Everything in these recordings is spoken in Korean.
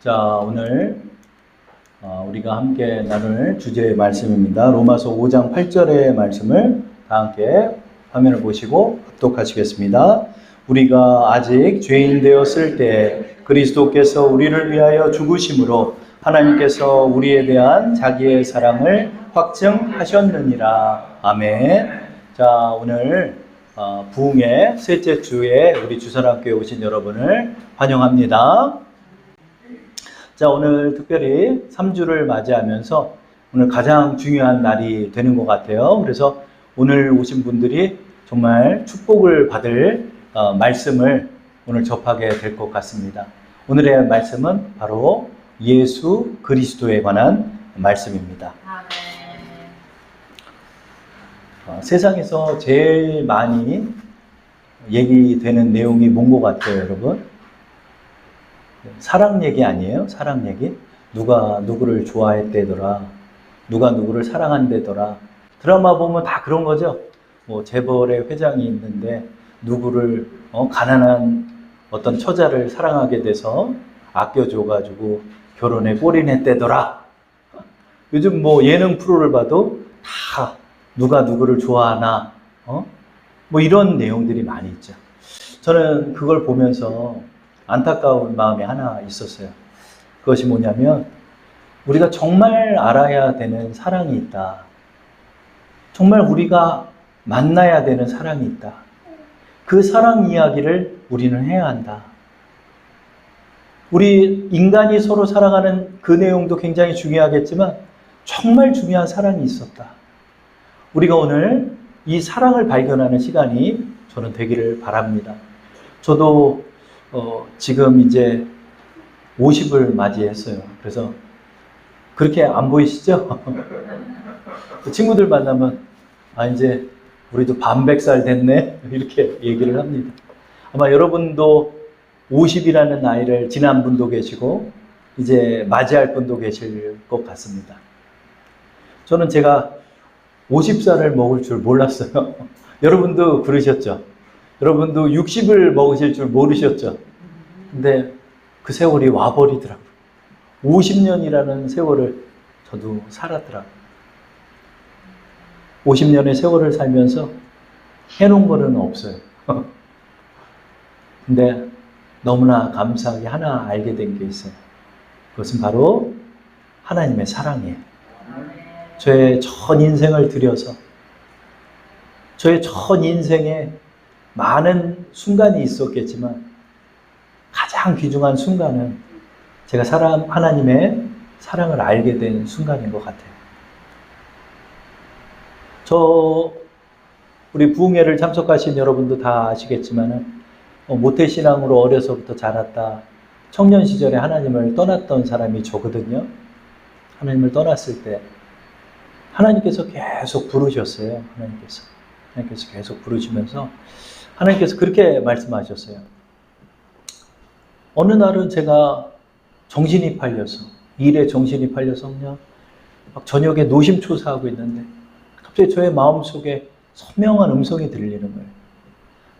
자, 오늘 우리가 함께 나눌 주제의 말씀입니다. 로마서 5장 8절의 말씀을 다 함께 화면을 보시고 합독하시겠습니다. 우리가 아직 죄인 되었을 때 그리스도께서 우리를 위하여 죽으심으로 하나님께서 우리에 대한 자기의 사랑을 확증하셨느니라. 아멘. 자, 오늘 부흥의 셋째 주에 우리 주선학교에 오신 여러분을 환영합니다. 자, 오늘 특별히 3주를 맞이하면서 오늘 가장 중요한 날이 되는 것 같아요. 그래서 오늘 오신 분들이 정말 축복을 받을 말씀을 오늘 접하게 될 것 같습니다. 오늘의 말씀은 바로 예수 그리스도에 관한 말씀입니다. 세상에서 제일 많이 얘기되는 내용이 뭔 것 같아요, 여러분? 사랑 얘기 아니에요? 사랑 얘기? 누가 누구를 좋아했대더라. 누가 누구를 사랑한대더라. 드라마 보면 다 그런 거죠. 뭐 재벌의 회장이 있는데 누구를 가난한 어떤 처자를 사랑하게 돼서 아껴줘가지고 결혼에 골인했대더라. 요즘 뭐 예능 프로를 봐도 다 누가 누구를 좋아하나 뭐 이런 내용들이 많이 있죠. 저는 그걸 보면서 안타까운 마음이 하나 있었어요. 그것이 뭐냐면 우리가 정말 알아야 되는 사랑이 있다. 정말 우리가 만나야 되는 사랑이 있다. 그 사랑 이야기를 우리는 해야 한다. 우리 인간이 서로 사랑하는 그 내용도 굉장히 중요하겠지만 정말 중요한 사랑이 있었다. 우리가 오늘 이 사랑을 발견하는 시간이 저는 되기를 바랍니다. 저도 지금 이제 50을 맞이했어요. 그래서 그렇게 안 보이시죠? 친구들 만나면 이제 우리도 반백살 됐네 이렇게 얘기를 합니다. 아마 여러분도 50이라는 나이를 지난 분도 계시고 이제 맞이할 분도 계실 것 같습니다. 저는 제가 50살을 먹을 줄 몰랐어요. 여러분도 그러셨죠? 여러분도 60을 먹으실 줄 모르셨죠? 근데 그 세월이 와버리더라고요. 50년이라는 세월을 저도 살았더라고요. 50년의 세월을 살면서 해놓은 거는 없어요. 근데 너무나 감사하게 하나 알게 된 게 있어요. 그것은 바로 하나님의 사랑이에요. 저의 전 인생을 들여서 저의 전 인생에 많은 순간이 있었겠지만 가장 귀중한 순간은 제가 하나님의 사랑을 알게 된 순간인 것 같아요. 우리 부흥회를 참석하신 여러분도 다 아시겠지만 모태신앙으로 어려서부터 자랐다. 청년 시절에 하나님을 떠났던 사람이 저거든요. 하나님을 떠났을 때 하나님께서 계속 부르셨어요. 하나님께서 계속 부르시면서 하나님께서 그렇게 말씀하셨어요. 어느 날은 제가 정신이 팔려서 일에 정신이 팔려서 그냥 막 저녁에 노심초사하고 있는데 갑자기 저의 마음속에 선명한 음성이 들리는 거예요.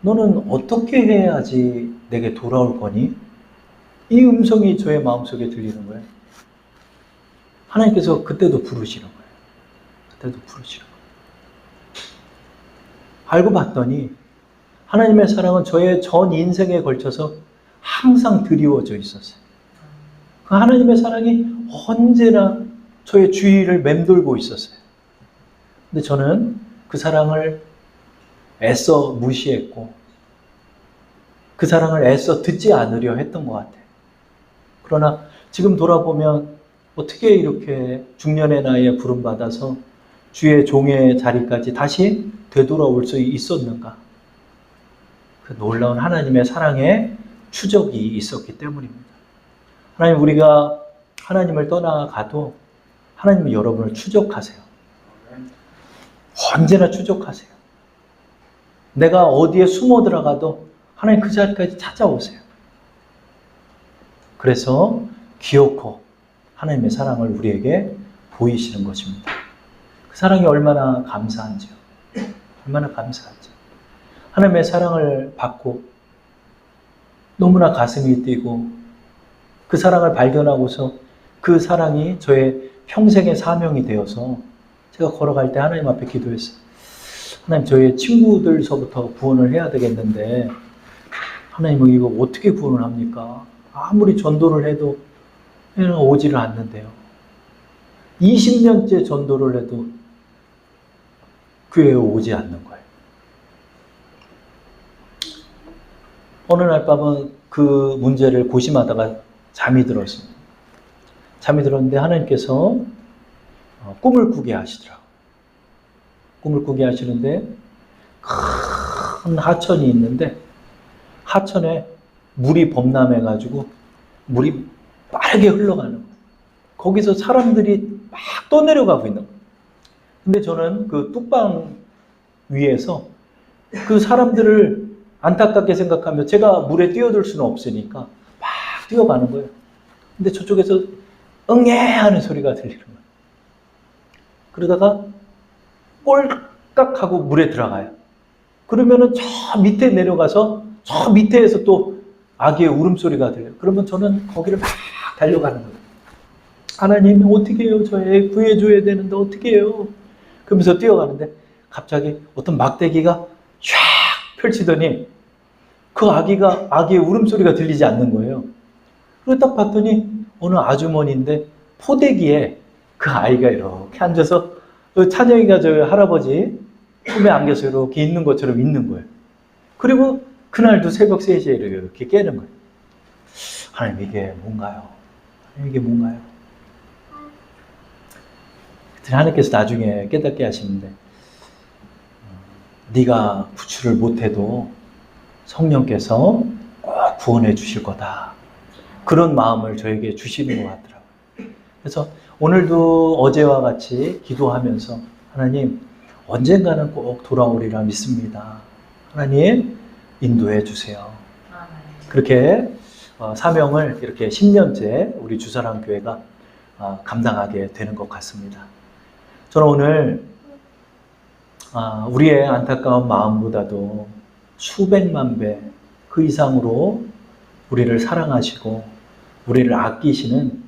너는 어떻게 해야지 내게 돌아올 거니? 이 음성이 저의 마음속에 들리는 거예요. 하나님께서 그때도 부르시는 거예요. 알고 봤더니 하나님의 사랑은 저의 전 인생에 걸쳐서 항상 드리워져 있었어요. 그 하나님의 사랑이 언제나 저의 주위를 맴돌고 있었어요. 근데 저는 그 사랑을 애써 무시했고 그 사랑을 애써 듣지 않으려 했던 것 같아요. 그러나 지금 돌아보면 어떻게 이렇게 중년의 나이에 부름받아서 주의 종의 자리까지 다시 되돌아올 수 있었는가? 그 놀라운 하나님의 사랑의 추적이 있었기 때문입니다. 하나님, 우리가 하나님을 떠나가도 하나님은 여러분을 추적하세요. 언제나 추적하세요. 내가 어디에 숨어 들어가도 하나님 그 자리까지 찾아오세요. 그래서 기어코 하나님의 사랑을 우리에게 보이시는 것입니다. 그 사랑이 얼마나 감사한지요. 얼마나 감사한지. 하나님의 사랑을 받고 너무나 가슴이 뛰고 그 사랑을 발견하고서 그 사랑이 저의 평생의 사명이 되어서 제가 걸어갈 때 하나님 앞에 기도했어요. 하나님, 저희 친구들서부터 구원을 해야 되겠는데 하나님은 이거 어떻게 구원을 합니까? 아무리 전도를 해도 오지를 않는데요. 20년째 전도를 해도 교회에 오지 않는 거예요. 어느 날 밤은 그 문제를 고심하다가 잠이 들었습니다. 잠이 들었는데 하나님께서 꿈을 꾸게 하시더라고요. 꿈을 꾸게 하시는데 큰 하천이 있는데 하천에 물이 범람해가지고 물이 빠르게 흘러가는 거예요. 거기서 사람들이 막 떠내려가고 있는 거예요. 근데 저는 그 뚝방 위에서 그 사람들을 안타깝게 생각하며 제가 물에 뛰어들 수는 없으니까 막 뛰어가는 거예요. 근데 저쪽에서 응애 하는 소리가 들리는 거예요. 그러다가 꼴깍하고 물에 들어가요. 그러면은 저 밑에 내려가서 저 밑에에서 또 아기의 울음소리가 들려요. 그러면 저는 거기를 막 달려가는 거예요. 하나님, 어떻게 해요? 저 애 구해줘야 되는데 어떻게 해요? 그러면서 뛰어가는데 갑자기 어떤 막대기가 쫙 펼치더니 그 아기의 울음소리가 들리지 않는 거예요. 그리고 딱 봤더니 어느 아주머니인데 포대기에 그 아이가 이렇게 앉아서 찬영이가 저 할아버지 품에 안겨서 이렇게 있는 것처럼 있는 거예요. 그리고 그날도 새벽 3시에 이렇게 깨는 거예요. 하나님, 이게 뭔가요? 하나님, 이게 뭔가요? 하나님께서 나중에 깨닫게 하시는데 네가 구출을 못해도 성령께서 꼭 구원해 주실 거다. 그런 마음을 저에게 주시는 것 같더라고요. 그래서 오늘도 어제와 같이 기도하면서 하나님, 언젠가는 꼭 돌아오리라 믿습니다. 하나님, 인도해 주세요. 그렇게 사명을 이렇게 10년째 우리 주사랑교회가 감당하게 되는 것 같습니다. 저는 오늘 우리의 안타까운 마음보다도 수백만 배 그 이상으로 우리를 사랑하시고 우리를 아끼시는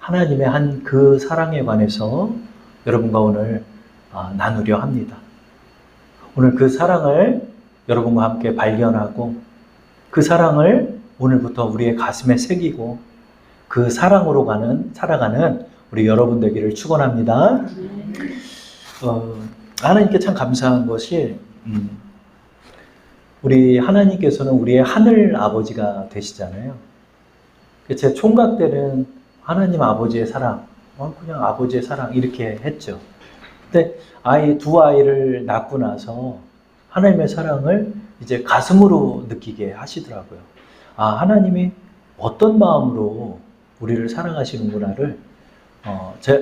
하나님의 한 그 사랑에 관해서 여러분과 오늘 나누려 합니다. 오늘 그 사랑을 여러분과 함께 발견하고 그 사랑을 오늘부터 우리의 가슴에 새기고 그 사랑으로 살아가는 우리 여러분 되기를 축원합니다. 하나님께 참 감사한 것이 우리 하나님께서는 우리의 하늘 아버지가 되시잖아요. 제 총각 때는 하나님 아버지의 사랑, 그냥 아버지의 사랑 이렇게 했죠. 근데 두 아이를 낳고 나서 하나님의 사랑을 이제 가슴으로 느끼게 하시더라고요. 하나님이 어떤 마음으로 우리를 사랑하시는구나를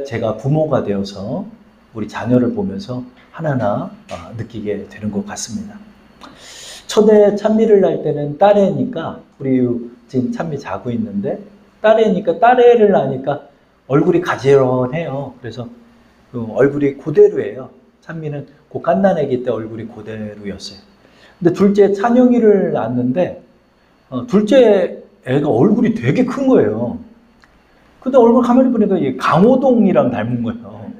제가 부모가 되어서 우리 자녀를 보면서 하나하나 느끼게 되는 것 같습니다. 첫애 찬미를 낳을 때는 딸애니까 우리 지금 찬미 자고 있는데 딸애니까 딸애를 낳으니까 얼굴이 가지런해요. 그래서 얼굴이 그대로예요. 찬미는 그 갓난아기 때 얼굴이 그대로였어요. 근데 둘째 찬영이를 낳았는데 둘째 애가 얼굴이 되게 큰 거예요. 근데 얼굴 가만히 보니까 강호동이랑 닮은 거예요.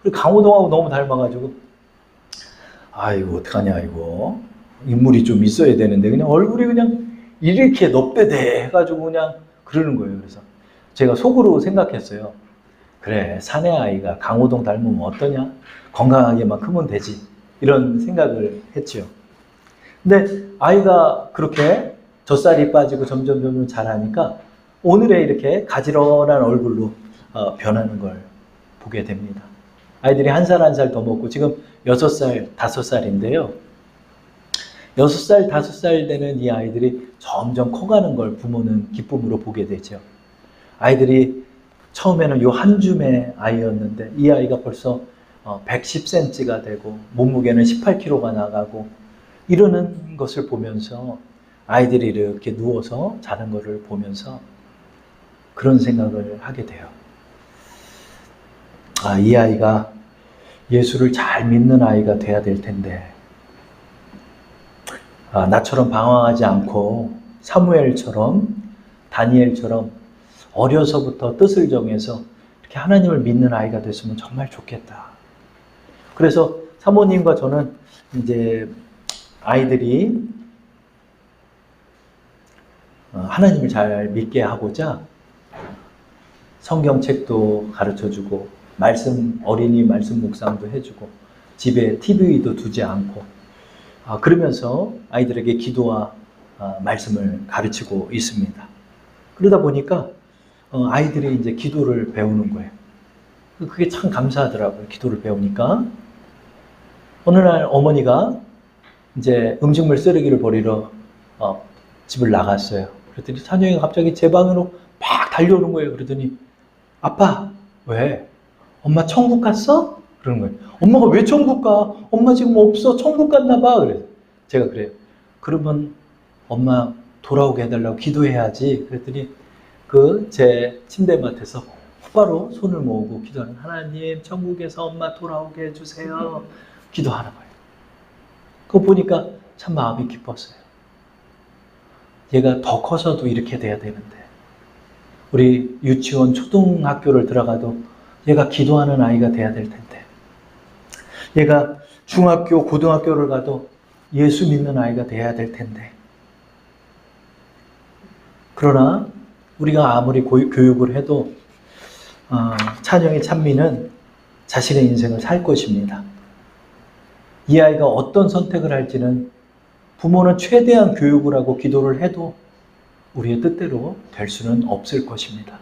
그리고 강호동하고 너무 닮아가지고 이거 어떡하냐 이거. 인물이 좀 있어야 되는데 그냥 얼굴이 그냥 이렇게 넙대대 해가지고 그냥 그러는 거예요. 그래서 제가 속으로 생각했어요. 그래, 사내 아이가 강호동 닮으면 어떠냐? 건강하게만 크면 되지. 이런 생각을 했죠. 근데 아이가 그렇게 젖살이 빠지고 점점 자라니까 오늘의 이렇게 가지런한 얼굴로 변하는 걸 보게 됩니다. 아이들이 한 살 한 살 더 먹고 지금 6살, 5살인데요. 6살, 5살 되는 이 아이들이 점점 커가는 걸 부모는 기쁨으로 보게 되죠. 아이들이 처음에는 요 한 줌의 아이였는데 이 아이가 벌써 110cm가 되고 몸무게는 18kg가 나가고 이러는 것을 보면서 아이들이 이렇게 누워서 자는 것을 보면서 그런 생각을 하게 돼요. 이 아이가 예수를 잘 믿는 아이가 돼야 될 텐데 나처럼 방황하지 않고 사무엘처럼 다니엘처럼 어려서부터 뜻을 정해서 이렇게 하나님을 믿는 아이가 됐으면 정말 좋겠다. 그래서 사모님과 저는 이제 아이들이 하나님을 잘 믿게 하고자 성경책도 가르쳐주고 어린이 말씀 묵상도 해주고 집에 TV도 두지 않고 그러면서 아이들에게 기도와 말씀을 가르치고 있습니다. 그러다 보니까 아이들이 이제 기도를 배우는 거예요. 그게 참 감사하더라고요. 기도를 배우니까. 어느 날 어머니가 이제 음식물 쓰레기를 버리러 집을 나갔어요. 그랬더니 찬영이가 갑자기 제 방으로 막 달려오는 거예요. 그러더니 아빠 왜? 엄마 천국 갔어? 그러는 거예요. 엄마가 왜 천국 가? 엄마 지금 없어. 천국 갔나 봐. 그래서 제가 그래요. 그러면 엄마 돌아오게 해달라고 기도해야지. 그랬더니 제 침대맡에서 곧바로 손을 모으고 기도하는, 하나님 천국에서 엄마 돌아오게 해주세요. 기도하는 거예요. 그거 보니까 참 마음이 기뻤어요. 얘가 더 커서도 이렇게 돼야 되는데, 우리 유치원 초등학교를 들어가도 얘가 기도하는 아이가 돼야 될 텐데, 얘가 중학교 고등학교를 가도 예수 믿는 아이가 돼야 될 텐데, 그러나 우리가 아무리 교육을 해도 찬영이 찬미는 자신의 인생을 살 것입니다. 이 아이가 어떤 선택을 할지는 부모는 최대한 교육을 하고 기도를 해도 우리의 뜻대로 될 수는 없을 것입니다.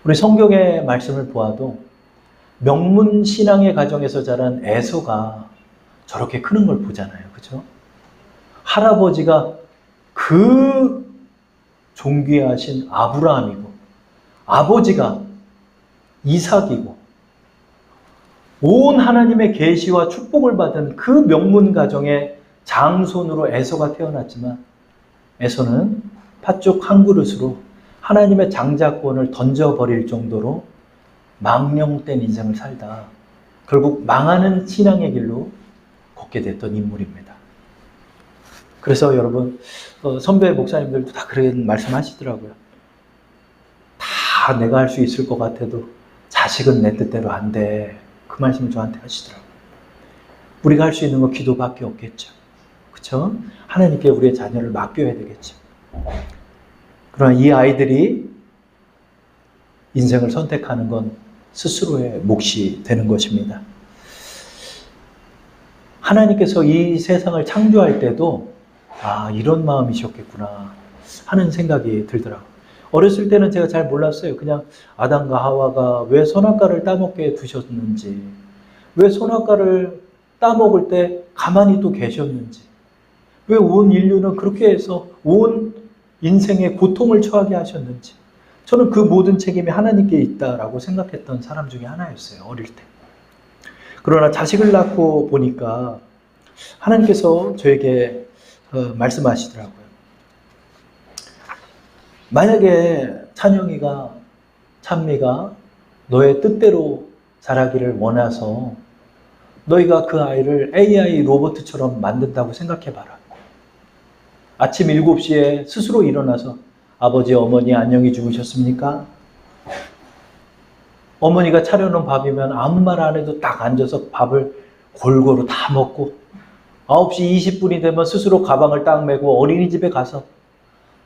우리 성경의 말씀을 보아도 명문신앙의 가정에서 자란 에서가 저렇게 크는 걸 보잖아요. 그렇죠? 할아버지가 그 존귀하신 아브라함이고 아버지가 이삭이고 온 하나님의 계시와 축복을 받은 그 명문 가정의 장손으로 에서가 태어났지만, 에서는 팥죽 한 그릇으로 하나님의 장자권을 던져버릴 정도로 망령된 인생을 살다 결국 망하는 신앙의 길로 걷게 됐던 인물입니다. 그래서 여러분, 선배 목사님들도 다 그런 말씀하시더라고요. 다 내가 할 수 있을 것 같아도 자식은 내 뜻대로 안 돼. 그 말씀을 저한테 하시더라고요. 우리가 할 수 있는 건 기도밖에 없겠죠. 그렇죠? 하나님께 우리의 자녀를 맡겨야 되겠죠. 그러나 이 아이들이 인생을 선택하는 건 스스로의 몫이 되는 것입니다. 하나님께서 이 세상을 창조할 때도 이런 마음이셨겠구나 하는 생각이 들더라고요. 어렸을 때는 제가 잘 몰랐어요. 그냥 아담과 하와가 왜 선악과를 따먹게 두셨는지, 왜 선악과를 따먹을 때 가만히 또 계셨는지, 왜 온 인류는 그렇게 해서 온 인생의 고통을 처하게 하셨는지, 저는 그 모든 책임이 하나님께 있다라고 생각했던 사람 중에 하나였어요. 어릴 때. 그러나 자식을 낳고 보니까 하나님께서 저에게 말씀하시더라고요. 만약에 찬영이가, 찬미가 너의 뜻대로 자라기를 원해서 너희가 그 아이를 AI 로봇처럼 만든다고 생각해봐라. 아침 7시에 스스로 일어나서 아버지, 어머니 안녕히 주무셨습니까? 어머니가 차려놓은 밥이면 아무 말 안 해도 딱 앉아서 밥을 골고루 다 먹고 9시 20분이 되면 스스로 가방을 딱 메고 어린이집에 가서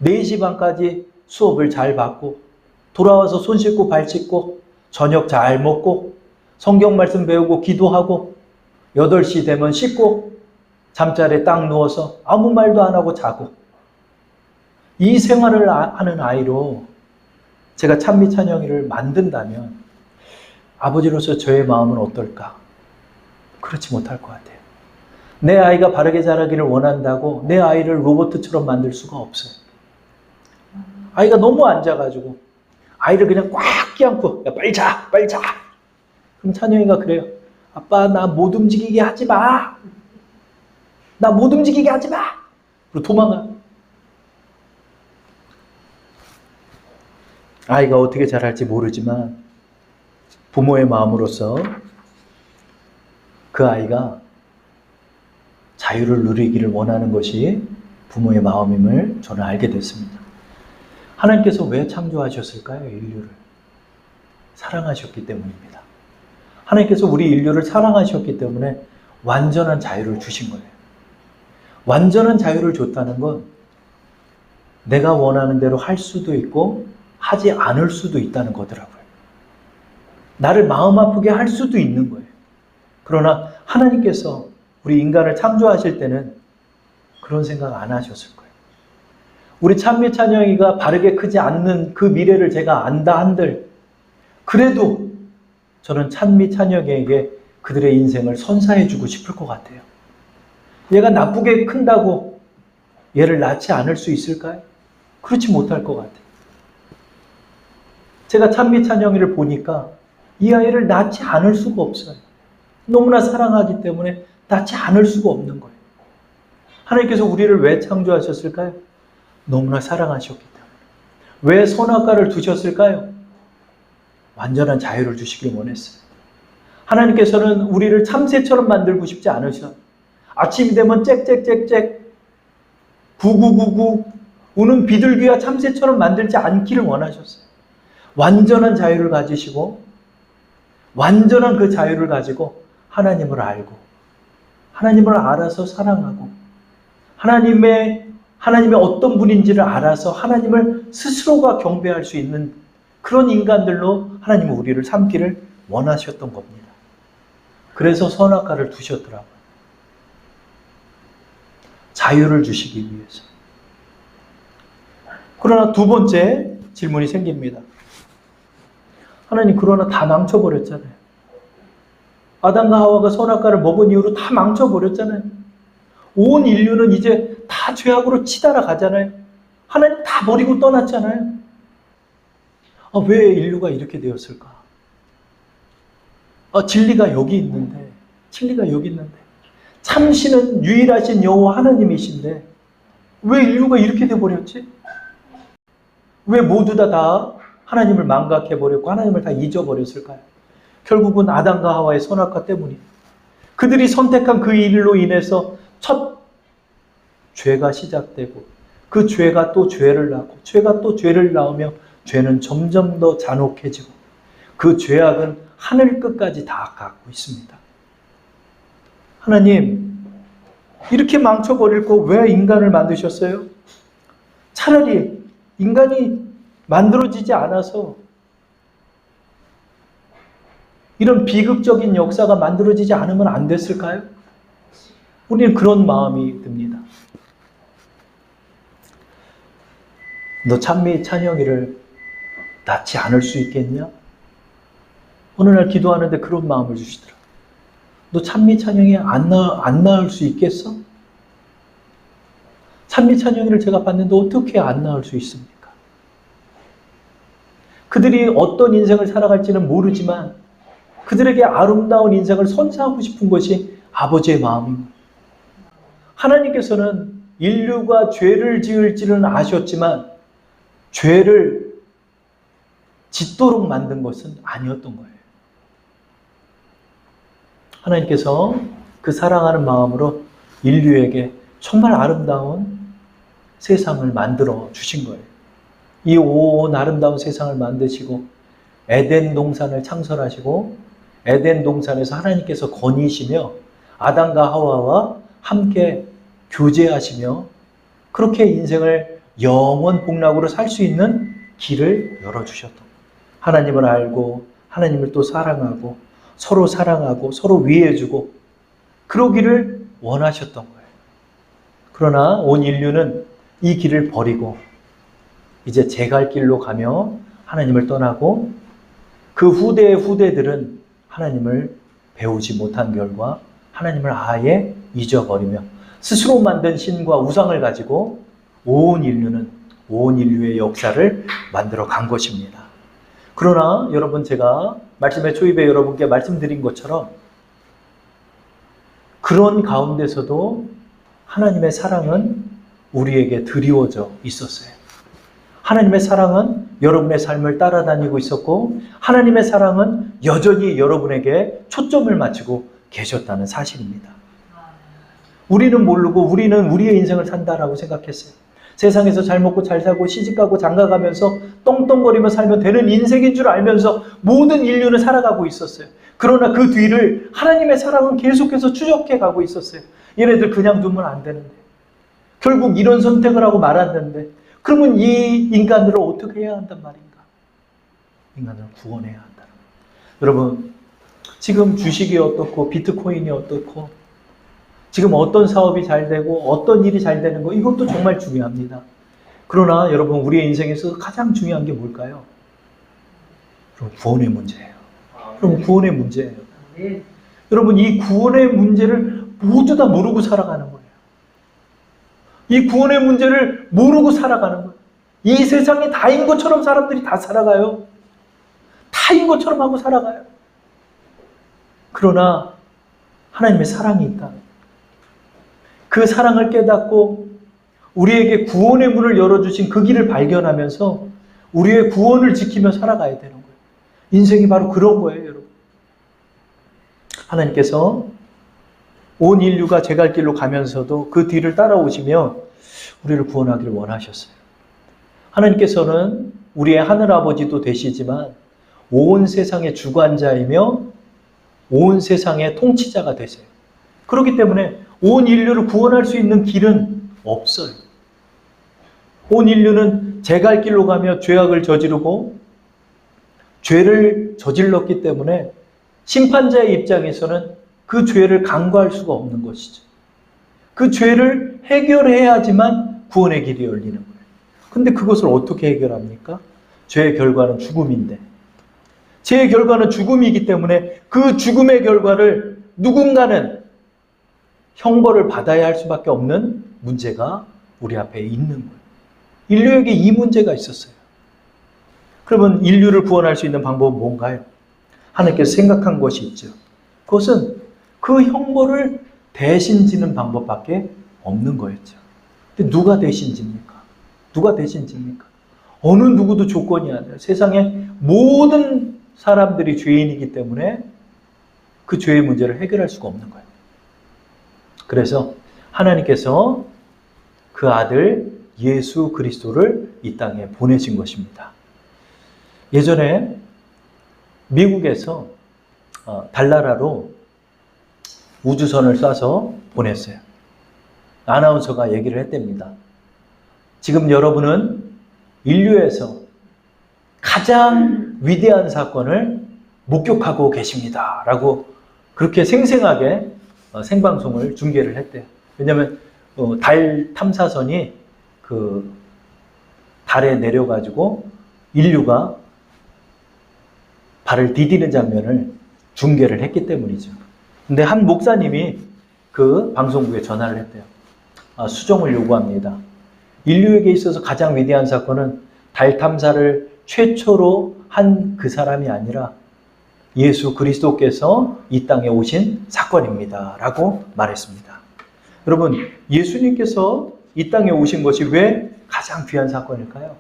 4시 반까지 수업을 잘 받고 돌아와서 손 씻고 발 씻고 저녁 잘 먹고 성경 말씀 배우고 기도하고 8시 되면 씻고 잠자리에 딱 누워서 아무 말도 안 하고 자고, 이 생활을 하는 아이로 제가 찬미 찬영이를 만든다면 아버지로서 저의 마음은 어떨까? 그렇지 못할 것 같아요. 내 아이가 바르게 자라기를 원한다고 내 아이를 로봇처럼 만들 수가 없어요. 아이가 너무 앉아가지고 아이를 그냥 꽉 껴안고 야 빨리 자 빨리 자. 그럼 찬영이가 그래요. 아빠 나 못 움직이게 하지 마. 나 못 움직이게 하지 마. 그리고 도망가. 아이가 어떻게 자랄지 모르지만 부모의 마음으로서 그 아이가 자유를 누리기를 원하는 것이 부모의 마음임을 저는 알게 됐습니다. 하나님께서 왜 창조하셨을까요? 인류를 사랑하셨기 때문입니다. 하나님께서 우리 인류를 사랑하셨기 때문에 완전한 자유를 주신 거예요. 완전한 자유를 줬다는 건 내가 원하는 대로 할 수도 있고 하지 않을 수도 있다는 거더라고요. 나를 마음 아프게 할 수도 있는 거예요. 그러나 하나님께서 우리 인간을 창조하실 때는 그런 생각 안 하셨을 거예요. 우리 찬미 찬영이가 바르게 크지 않는 그 미래를 제가 안다 한들 그래도 저는 찬미 찬영이에게 그들의 인생을 선사해주고 싶을 것 같아요. 얘가 나쁘게 큰다고 얘를 낳지 않을 수 있을까요? 그렇지 못할 것 같아요. 제가 찬미 찬영이를 보니까 이 아이를 낳지 않을 수가 없어요. 너무나 사랑하기 때문에 낳지 않을 수가 없는 거예요. 하나님께서 우리를 왜 창조하셨을까요? 너무나 사랑하셨기 때문에. 왜 선악과를 두셨을까요? 완전한 자유를 주시길 원했어요. 하나님께서는 우리를 참새처럼 만들고 싶지 않으셔요. 아침이 되면 짹짹짹짹 9999 우는 비둘기와 참새처럼 만들지 않기를 원하셨어요. 완전한 자유를 가지시고 완전한 그 자유를 가지고 하나님을 알고 하나님을 알아서 사랑하고 하나님의 어떤 분인지를 알아서 하나님을 스스로가 경배할 수 있는 그런 인간들로 하나님은 우리를 삼기를 원하셨던 겁니다. 그래서 선악과를 두셨더라고요. 자유를 주시기 위해서. 그러나 두 번째 질문이 생깁니다. 하나님 그러나 다 망쳐버렸잖아요. 아담과 하와가 선악과를 먹은 이후로 다 망쳐버렸잖아요. 온 인류는 이제 다 죄악으로 치달아 가잖아요. 하나님 다 버리고 떠났잖아요. 왜 인류가 이렇게 되었을까? 진리가 여기 있는데 참신은 유일하신 여호와 하나님이신데 왜 인류가 이렇게 돼버렸지? 왜 모두 다 하나님을 망각해버렸고 하나님을 다 잊어버렸을까요? 결국은 아담과 하와의 선악과 때문이에요. 그들이 선택한 그 일로 인해서 첫 죄가 시작되고 그 죄가 또 죄를 낳고 죄가 또 죄를 낳으며 죄는 점점 더 잔혹해지고 그 죄악은 하늘 끝까지 다 갖고 있습니다. 하나님 이렇게 망쳐버릴 거 왜 인간을 만드셨어요? 차라리 인간이 만들어지지 않아서 이런 비극적인 역사가 만들어지지 않으면 안 됐을까요? 우리는 그런 마음이 듭니다. 너 찬미 찬영이를 낳지 않을 수 있겠냐? 어느 날 기도하는데 그런 마음을 주시더라. 너 찬미 찬영이 안 낳을 수 있겠어? 찬미 찬영이를 제가 봤는데 어떻게 안 낳을 수 있습니까? 그들이 어떤 인생을 살아갈지는 모르지만 그들에게 아름다운 인생을 선사하고 싶은 것이 아버지의 마음입니다. 하나님께서는 인류가 죄를 지을지는 아셨지만 죄를 짓도록 만든 것은 아니었던 거예요. 하나님께서 그 사랑하는 마음으로 인류에게 정말 아름다운 세상을 만들어 주신 거예요. 이 온 아름다운 세상을 만드시고 에덴 동산을 창설하시고 에덴 동산에서 하나님께서 거니시며 아담과 하와와 함께 교제하시며 그렇게 인생을 영원 복락으로 살 수 있는 길을 열어주셨던 거예요. 하나님을 알고 하나님을 또 사랑하고 서로 위해주고 그러기를 원하셨던 거예요. 그러나 온 인류는 이 길을 버리고 이제 제 갈 길로 가며 하나님을 떠나고 그 후대의 후대들은 하나님을 배우지 못한 결과 하나님을 아예 잊어버리며 스스로 만든 신과 우상을 가지고 온 인류의 역사를 만들어 간 것입니다. 그러나 여러분 제가 말씀의 초입에 여러분께 말씀드린 것처럼 그런 가운데서도 하나님의 사랑은 우리에게 드리워져 있었어요. 하나님의 사랑은 여러분의 삶을 따라다니고 있었고 하나님의 사랑은 여전히 여러분에게 초점을 맞추고 계셨다는 사실입니다. 우리는 모르고 우리는 우리의 인생을 산다라고 생각했어요. 세상에서 잘 먹고 잘 살고 시집가고 장가가면서 떵떵거리며 살면 되는 인생인 줄 알면서 모든 인류는 살아가고 있었어요. 그러나 그 뒤를 하나님의 사랑은 계속해서 추적해 가고 있었어요. 얘네들 그냥 두면 안 되는데. 결국 이런 선택을 하고 말았는데, 그러면 이 인간들을 어떻게 해야 한단 말인가? 인간들을 구원해야 한다는 거예요. 여러분, 지금 주식이 어떻고 비트코인이 어떻고 지금 어떤 사업이 잘 되고 어떤 일이 잘 되는 거, 이것도 정말 중요합니다. 그러나 여러분, 우리의 인생에서 가장 중요한 게 뭘까요? 그럼 구원의 문제예요. 그럼 구원의 문제예요. 여러분, 이 구원의 문제를 모두 다 모르고 살아가는 거예요. 이 구원의 문제를 모르고 살아가는 거예요. 이 세상에 다인 것처럼 사람들이 다 살아가요. 다인 것처럼 하고 살아가요. 그러나 하나님의 사랑이 있다. 그 사랑을 깨닫고 우리에게 구원의 문을 열어주신 그 길을 발견하면서 우리의 구원을 지키며 살아가야 되는 거예요. 인생이 바로 그런 거예요, 여러분. 하나님께서 온 인류가 제 갈 길로 가면서도 그 뒤를 따라오시며 우리를 구원하기를 원하셨어요. 하나님께서는 우리의 하늘아버지도 되시지만 온 세상의 주관자이며 온 세상의 통치자가 되세요. 그렇기 때문에 온 인류를 구원할 수 있는 길은 없어요. 온 인류는 제 갈 길로 가며 죄악을 저지르고 죄를 저질렀기 때문에 심판자의 입장에서는 그 죄를 간과할 수가 없는 것이죠. 그 죄를 해결해야지만 구원의 길이 열리는 거예요. 근데 그것을 어떻게 해결합니까? 죄의 결과는 죽음인데, 죄의 결과는 죽음이기 때문에 그 죽음의 결과를 누군가는 형벌을 받아야 할 수밖에 없는 문제가 우리 앞에 있는 거예요. 인류에게 이 문제가 있었어요. 그러면 인류를 구원할 수 있는 방법은 뭔가요? 하나님께서 생각한 것이 있죠. 그것은 그 형벌을 대신 지는 방법밖에 없는 거였죠. 근데 누가 대신 집니까? 누가 대신 집니까? 어느 누구도 조건이 아니라 세상의 모든 사람들이 죄인이기 때문에 그 죄의 문제를 해결할 수가 없는 거예요. 그래서 하나님께서 그 아들 예수 그리스도를 이 땅에 보내신 것입니다. 예전에 미국에서 달나라로 우주선을 쏴서 보냈어요. 아나운서가 얘기를 했답니다. 지금 여러분은 인류에서 가장 위대한 사건을 목격하고 계십니다. 라고 그렇게 생생하게 생방송을 중계를 했대요. 왜냐하면 달 탐사선이 그 달에 내려가지고 인류가 발을 디디는 장면을 중계를 했기 때문이죠. 근데 한 목사님이 그 방송국에 전화를 했대요. 수정을 요구합니다. 인류에게 있어서 가장 위대한 사건은 달 탐사를 최초로 한 그 사람이 아니라 예수 그리스도께서 이 땅에 오신 사건입니다. 라고 말했습니다. 여러분, 예수님께서 이 땅에 오신 것이 왜 가장 귀한 사건일까요?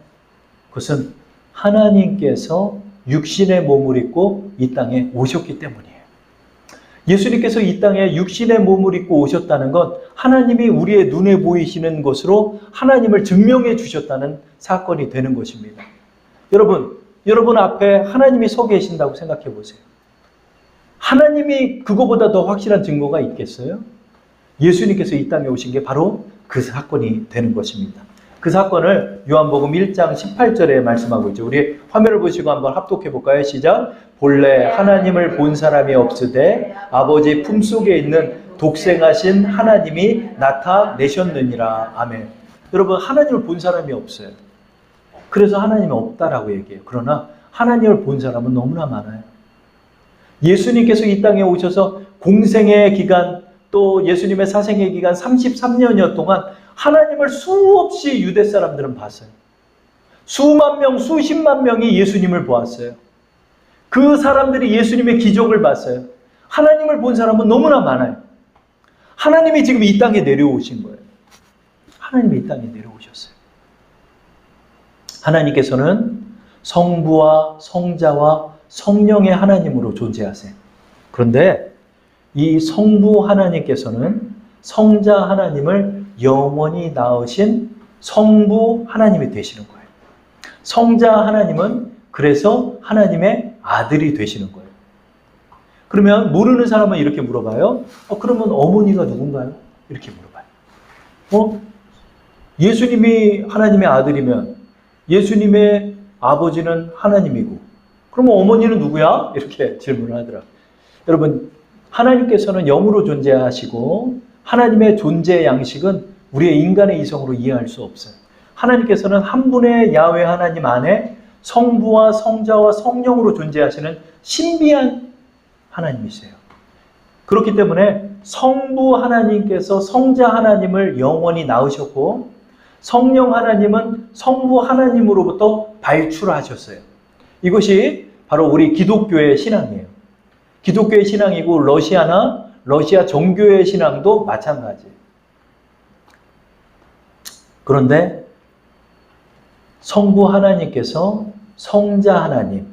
그것은 하나님께서 육신의 몸을 입고 이 땅에 오셨기 때문이에요. 예수님께서 이 땅에 육신의 몸을 입고 오셨다는 건 하나님이 우리의 눈에 보이시는 것으로 하나님을 증명해 주셨다는 사건이 되는 것입니다. 여러분 앞에 하나님이 서 계신다고 생각해 보세요. 하나님이 그거보다 더 확실한 증거가 있겠어요? 예수님께서 이 땅에 오신 게 바로 그 사건이 되는 것입니다. 그 사건을 요한복음 1장 18절에 말씀하고 있죠. 우리 화면을 보시고 한번 합독해 볼까요? 시작. 본래 하나님을 본 사람이 없으되 아버지 품속에 있는 독생하신 하나님이 나타내셨느니라. 아멘. 여러분, 하나님을 본 사람이 없어요. 그래서 하나님이 없다라고 얘기해요. 그러나 하나님을 본 사람은 너무나 많아요. 예수님께서 이 땅에 오셔서 공생의 기간, 또 예수님의 사생의 기간 33년여 동안 하나님을 수없이 유대 사람들은 봤어요. 수만 명, 수십만 명이 예수님을 보았어요. 그 사람들이 예수님의 기적을 봤어요. 하나님을 본 사람은 너무나 많아요. 하나님이 지금 이 땅에 내려오신 거예요. 하나님이 이 땅에 내려오셨어요. 하나님께서는 성부와 성자와 성령의 하나님으로 존재하세요. 그런데 이 성부 하나님께서는 성자 하나님을 영원히 낳으신 성부 하나님이 되시는 거예요. 성자 하나님은 그래서 하나님의 아들이 되시는 거예요. 그러면 모르는 사람은 이렇게 물어봐요. 그러면 어머니가 누군가요? 이렇게 물어봐요. 예수님이 하나님의 아들이면 예수님의 아버지는 하나님이고 그러면 어머니는 누구야? 이렇게 질문을 하더라고요. 여러분, 하나님께서는 영으로 존재하시고 하나님의 존재 양식은 우리의 인간의 이성으로 이해할 수 없어요. 하나님께서는 한 분의 야훼 하나님 안에 성부와 성자와 성령으로 존재하시는 신비한 하나님이세요. 그렇기 때문에 성부 하나님께서 성자 하나님을 영원히 낳으셨고 성령 하나님은 성부 하나님으로부터 발출하셨어요. 이것이 바로 우리 기독교의 신앙이에요. 기독교의 신앙이고 러시아 정교의 신앙도 마찬가지예요. 그런데 성부 하나님께서 성자 하나님,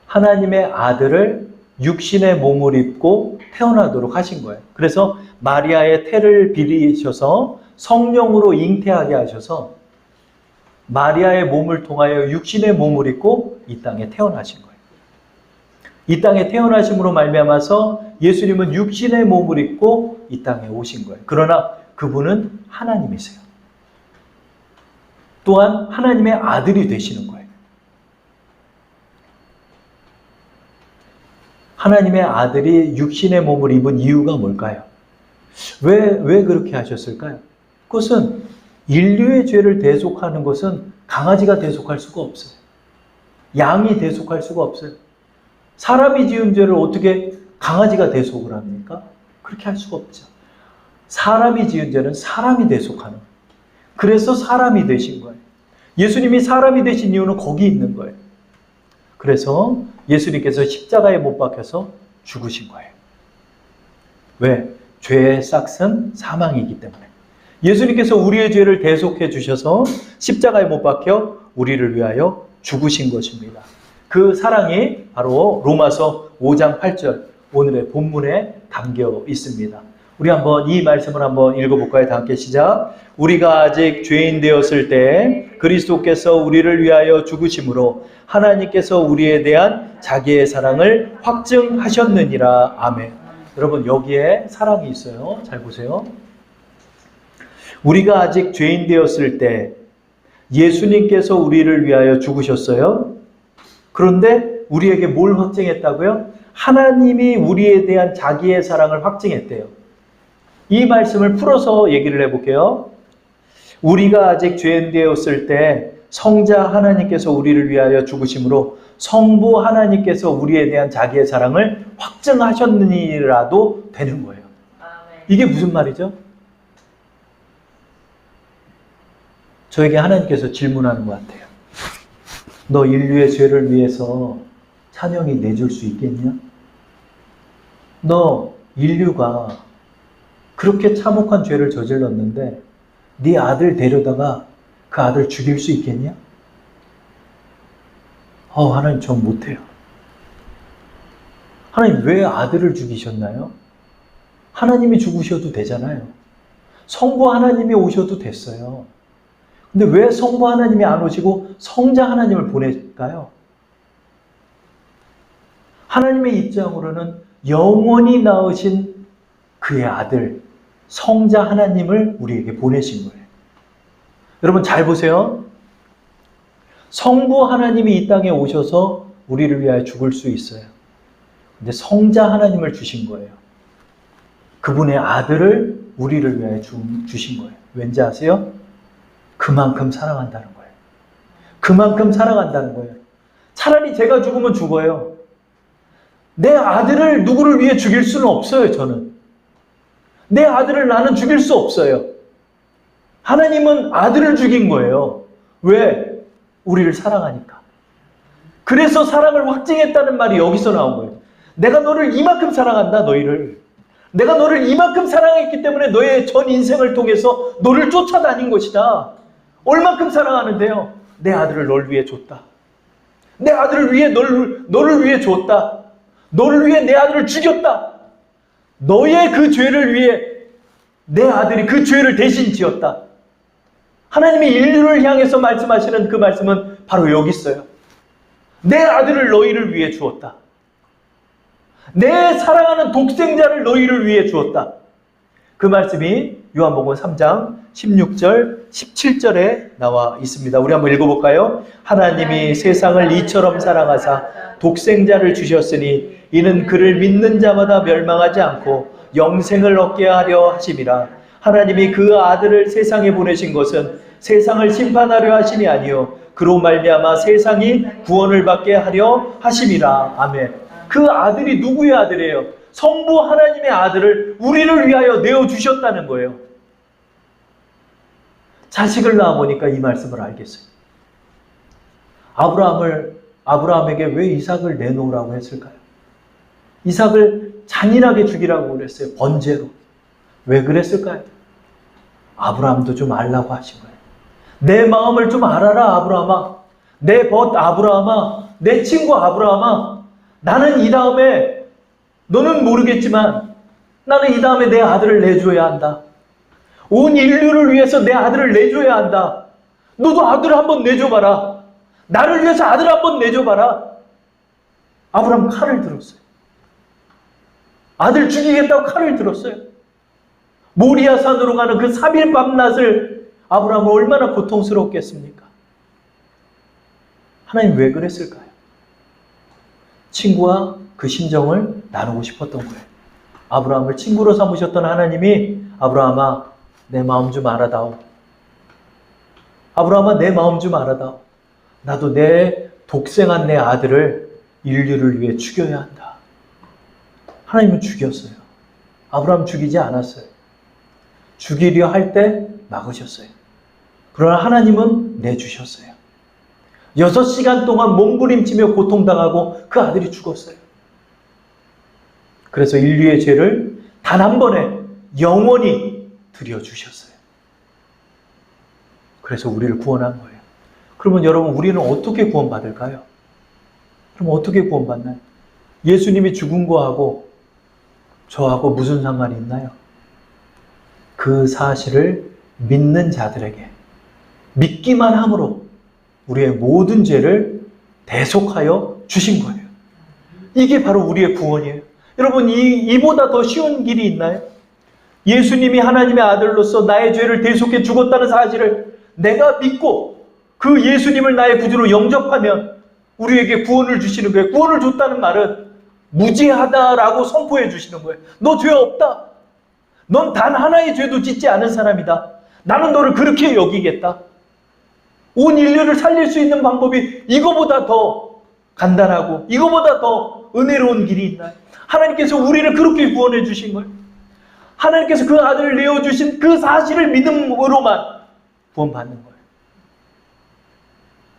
하나님의 아들을 육신의 몸을 입고 태어나도록 하신 거예요. 그래서 마리아의 태를 비리셔서 성령으로 잉태하게 하셔서 마리아의 몸을 통하여 육신의 몸을 입고 이 땅에 태어나신 거예요. 이 땅에 태어나심으로 말미암아서 예수님은 육신의 몸을 입고 이 땅에 오신 거예요. 그러나 그분은 하나님이세요. 또한 하나님의 아들이 되시는 거예요. 하나님의 아들이 육신의 몸을 입은 이유가 뭘까요? 왜 그렇게 하셨을까요? 그것은 인류의 죄를 대속하는 것은 강아지가 대속할 수가 없어요. 양이 대속할 수가 없어요. 사람이 지은 죄를 어떻게 강아지가 대속을 합니까? 그렇게 할 수가 없죠. 사람이 지은 죄는 사람이 대속하는 거예요. 그래서 사람이 되신 거예요. 예수님이 사람이 되신 이유는 거기 있는 거예요. 그래서 예수님께서 십자가에 못 박혀서 죽으신 거예요. 왜? 죄의 싹은 사망이기 때문에. 예수님께서 우리의 죄를 대속해 주셔서 십자가에 못 박혀 우리를 위하여 죽으신 것입니다. 그 사랑이 바로 로마서 5장 8절 오늘의 본문에 담겨 있습니다. 우리 한번 이 말씀을 한번 읽어볼까요? 다 함께 시작. 우리가 아직 죄인 되었을 때 그리스도께서 우리를 위하여 죽으심으로 하나님께서 우리에 대한 자기의 사랑을 확증하셨느니라. 아멘. 여러분, 여기에 사랑이 있어요. 잘 보세요. 우리가 아직 죄인 되었을 때 예수님께서 우리를 위하여 죽으셨어요. 그런데 우리에게 뭘 확증했다고요? 하나님이 우리에 대한 자기의 사랑을 확증했대요. 이 말씀을 풀어서 얘기를 해볼게요. 우리가 아직 죄인 되었을 때 성자 하나님께서 우리를 위하여 죽으심으로 성부 하나님께서 우리에 대한 자기의 사랑을 확증하셨느니라도 되는 거예요. 이게 무슨 말이죠? 저에게 하나님께서 질문하는 것 같아요. 너 인류의 죄를 위해서 찬영이 내줄 수 있겠냐? 너 인류가 그렇게 참혹한 죄를 저질렀는데 네 아들 데려다가 그 아들 죽일 수 있겠냐? 하나님 전 못해요. 하나님 왜 아들을 죽이셨나요? 하나님이 죽으셔도 되잖아요. 성부 하나님이 오셔도 됐어요. 근데 왜 성부 하나님이 안 오시고 성자 하나님을 보낼까요? 하나님의 입장으로는 영원히 낳으신 그의 아들 성자 하나님을 우리에게 보내신 거예요. 여러분 잘 보세요. 성부 하나님이 이 땅에 오셔서 우리를 위하여 죽을 수 있어요. 근데 성자 하나님을 주신 거예요. 그분의 아들을 우리를 위하여 주신 거예요. 왠지 아세요? 그만큼 사랑한다는 거예요. 그만큼 사랑한다는 거예요. 차라리 제가 죽으면 죽어요. 내 아들을 누구를 위해 죽일 수는 없어요, 저는. 내 아들을 나는 죽일 수 없어요. 하나님은 아들을 죽인 거예요. 왜? 우리를 사랑하니까. 그래서 사랑을 확증했다는 말이 여기서 나온 거예요. 내가 너를 이만큼 사랑한다, 너희를. 내가 너를 이만큼 사랑했기 때문에 너의 전 인생을 통해서 너를 쫓아다닌 것이다. 얼만큼 사랑하는데요? 내 아들을 널 위해 줬다. 내 아들을 위해 너를 위해 줬다. 너를 위해 내 아들을 죽였다. 너의 그 죄를 위해 내 아들이 그 죄를 대신 지었다. 하나님이 인류를 향해서 말씀하시는 그 말씀은 바로 여기 있어요. 내 아들을 너희를 위해 주었다. 내 사랑하는 독생자를 너희를 위해 주었다. 그 말씀이 요한복음 3장 16절, 17절에 나와 있습니다. 우리 한번 읽어볼까요? 하나님이 세상을 이처럼 사랑하사 독생자를 주셨으니 이는 그를 믿는 자마다 멸망하지 않고 영생을 얻게 하려 하심이라. 하나님이 그 아들을 세상에 보내신 것은 세상을 심판하려 하심이 아니요 그로 말미암아 세상이 구원을 받게 하려 하심이라. 아멘. 그 아들이 누구의 아들이에요? 성부 하나님의 아들을 우리를 위하여 내어주셨다는 거예요. 자식을 낳아보니까 이 말씀을 알겠어요. 아브라함에게 왜 이삭을 내놓으라고 했을까요? 이삭을 잔인하게 죽이라고 그랬어요. 번제로. 왜 그랬을까요? 아브라함도 좀 알라고 하신 거예요. 내 마음을 좀 알아라, 아브라함아. 내 벗 아브라함아. 내 친구 아브라함아. 나는 이 다음에, 너는 모르겠지만 나는 이 다음에 내 아들을 내줘야 한다. 온 인류를 위해서 내 아들을 내줘야 한다. 너도 아들 한번 내줘봐라. 나를 위해서 아들 한번 내줘봐라. 아브라함 칼을 들었어요. 아들 죽이겠다고 칼을 들었어요. 모리아 산으로 가는 그 3일 밤낮을 아브라함은 얼마나 고통스럽겠습니까? 하나님 왜 그랬을까요? 친구와 그 심정을 나누고 싶었던 거예요. 아브라함을 친구로 삼으셨던 하나님이 아브라함아 내 마음 좀 알아다오. 아브라함아 내 마음 좀 알아다오. 나도 내 독생한 내 아들을 인류를 위해 죽여야 한다. 하나님은 죽였어요. 아브라함 죽이지 않았어요. 죽이려 할 때 막으셨어요. 그러나 하나님은 내주셨어요. 6시간 동안 몸부림치며 고통당하고 그 아들이 죽었어요. 그래서 인류의 죄를 단 한 번에 영원히 들여주셨어요. 그래서 우리를 구원한 거예요. 그러면 여러분 우리는 어떻게 구원받을까요? 그럼 어떻게 구원받나요? 예수님이 죽은 거하고 저하고 무슨 상관이 있나요? 그 사실을 믿는 자들에게 믿기만 함으로 우리의 모든 죄를 대속하여 주신 거예요. 이게 바로 우리의 구원이에요. 여러분 이보다 더 쉬운 길이 있나요? 예수님이 하나님의 아들로서 나의 죄를 대속해 죽었다는 사실을 내가 믿고 그 예수님을 나의 구주로 영접하면 우리에게 구원을 주시는 거예요. 구원을 줬다는 말은 무죄하다라고 선포해 주시는 거예요. 너 죄 없다. 넌 단 하나의 죄도 짓지 않은 사람이다. 나는 너를 그렇게 여기겠다. 온 인류를 살릴 수 있는 방법이 이거보다 더 간단하고 이거보다 더 은혜로운 길이 있나요? 하나님께서 우리를 그렇게 구원해 주신 거예요. 하나님께서 그 아들을 내어주신 그 사실을 믿음으로만 구원받는 거예요.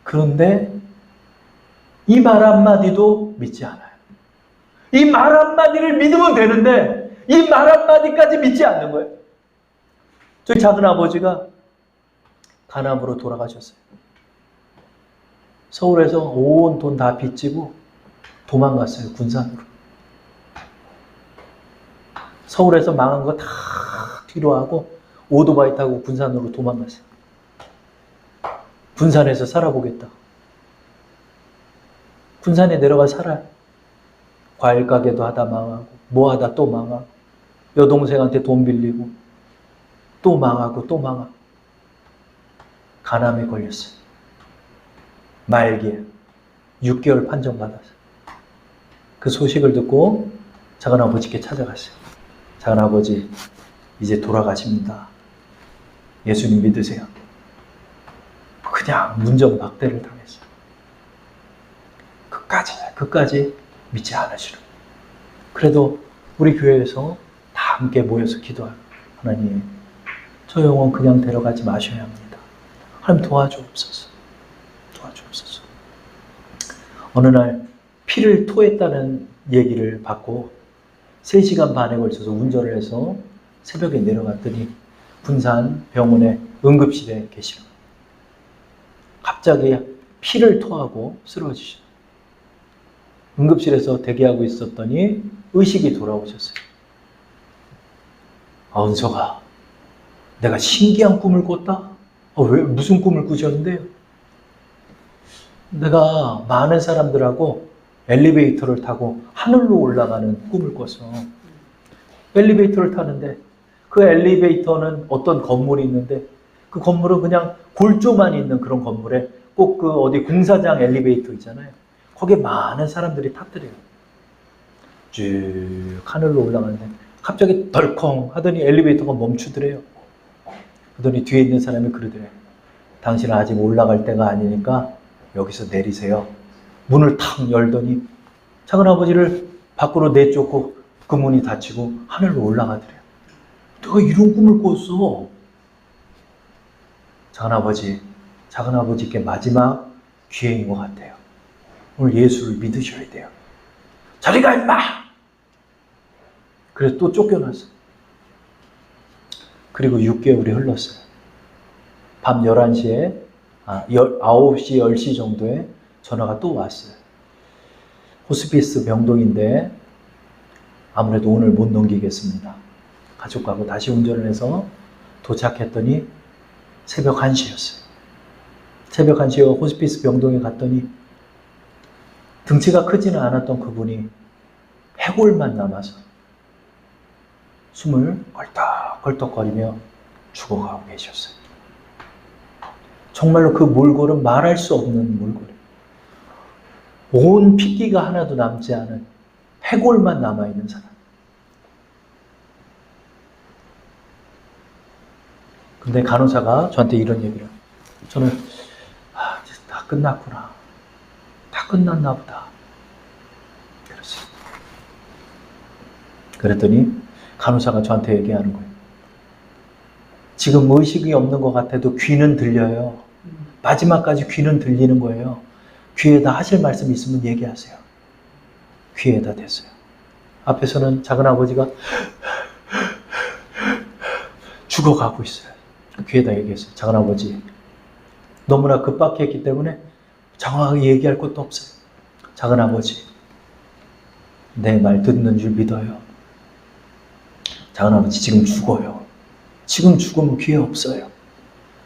그런데 이 말 한마디도 믿지 않아요. 이 말 한마디를 믿으면 되는데 이 말 한마디까지 믿지 않는 거예요. 저희 작은 아버지가 간암으로 돌아가셨어요. 서울에서 온 돈 다 빚지고 도망갔어요. 군산으로. 서울에서 망한 거 다 뒤로 하고 오토바이 타고 군산으로 도망갔어요. 군산에서 살아보겠다. 군산에 내려가 살아요. 과일 가게도 하다 망하고 뭐 하다 또 망하고 여동생한테 돈 빌리고 또 망하고 또 망하고 간암에 걸렸어요. 말기에 6개월 판정받았어요. 그 소식을 듣고 작은아버지께 찾아갔어요. 작은아버지 이제 돌아가십니다. 예수님 믿으세요. 그냥 문정박대를 당했어요. 끝까지 믿지 않으시는. 그래도 우리 교회에서 다 함께 모여서 기도하고 하나님 저 영혼 그냥 데려가지 마셔야 합니다. 하나님 도와주옵소서. 도와주옵소서. 어느 날 피를 토했다는 얘기를 받고 3시간 반에 걸쳐서 운전을 해서 새벽에 내려갔더니 군산 병원의 응급실에 계시는 거예요. 갑자기 피를 토하고 쓰러지셨어요. 응급실에서 대기하고 있었더니 의식이 돌아오셨어요. 은서가 내가 신기한 꿈을 꿨다? 왜 무슨 꿈을 꾸셨는데요? 내가 많은 사람들하고 엘리베이터를 타고 하늘로 올라가는 꿈을 꿨어. 엘리베이터를 타는데 그 엘리베이터는 어떤 건물이 있는데 그 건물은 그냥 골조만 있는 그런 건물에 꼭 그 어디 공사장 엘리베이터 있잖아요. 거기에 많은 사람들이 탔더래요. 쭉 하늘로 올라가는데 갑자기 덜컹 하더니 엘리베이터가 멈추더래요. 그러더니 뒤에 있는 사람이 그러더래요. 당신은 아직 올라갈 때가 아니니까 여기서 내리세요. 문을 탁 열더니 작은아버지를 밖으로 내쫓고 그 문이 닫히고 하늘로 올라가더래요. 내가 이런 꿈을 꿨어. 작은아버지께 마지막 기회인 것 같아요. 오늘 예수를 믿으셔야 돼요. 저리 가 임마! 그래서 또 쫓겨났어요. 그리고 6개월이 흘렀어요. 밤 11시에 9시, 10시 정도에 전화가 또 왔어요. 호스피스 병동인데 아무래도 오늘 못 넘기겠습니다. 가족하고 다시 운전을 해서 도착했더니 새벽 1시였어요. 새벽 1시에 호스피스 병동에 갔더니 등치가 크지는 않았던 그분이 해골만 남아서 숨을 껄떡껄떡거리며 죽어가고 계셨어요. 정말로 그 몰골은 말할 수 없는 몰골이에요. 온 핏기가 하나도 남지 않은 해골만 남아있는 사람. 근데 간호사가 저한테 이런 얘기를 해요. 저는 다 끝났구나. 다 끝났나 보다. 그랬어요. 그랬더니 간호사가 저한테 얘기하는 거예요. 지금 의식이 없는 것 같아도 귀는 들려요. 마지막까지 귀는 들리는 거예요. 귀에다 하실 말씀 있으면 얘기하세요. 귀에다 댔어요. 앞에서는 작은아버지가 죽어가고 있어요. 귀에다 얘기했어요. 작은아버지, 너무나 급박했기 때문에 정확하게 얘기할 것도 없어요. 작은아버지, 내 말 듣는 줄 믿어요. 작은아버지, 지금 죽어요. 지금 죽으면 기회 없어요.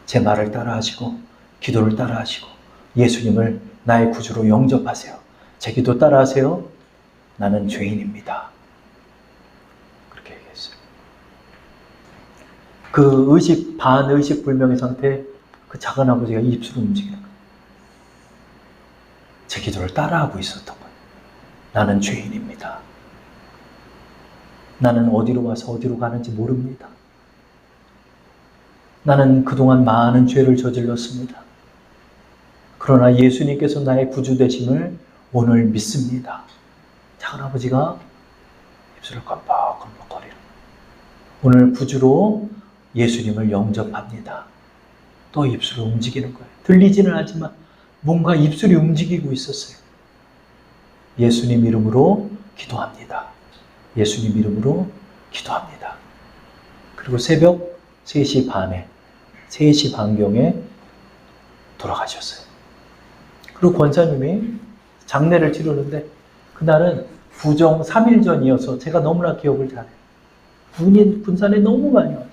제 말을 따라하시고 기도를 따라하시고 예수님을 나의 구주로 영접하세요. 제 기도 따라하세요. 나는 죄인입니다. 그렇게 얘기했어요. 그 반의식 불명의 상태에 그 작은아버지가 입술을 움직이는 거예요. 제 기도를 따라하고 있었던 거예요. 나는 죄인입니다. 나는 어디로 와서 어디로 가는지 모릅니다. 나는 그동안 많은 죄를 저질렀습니다. 그러나 예수님께서 나의 구주 되심을 오늘 믿습니다. 작은아버지가 입술을 깜빡깜빡거리는 오늘 구주로 예수님을 영접합니다. 또 입술을 움직이는 거예요. 들리지는 않지만 뭔가 입술이 움직이고 있었어요. 예수님 이름으로 기도합니다. 예수님 이름으로 기도합니다. 그리고 새벽 3시 반에 3시 반경에 돌아가셨어요. 그리고 권사님이 장례를 치르는데 그날은 부정 3일 전이어서 제가 너무나 기억을 잘해요. 눈이 분산에 너무 많이 왔어요.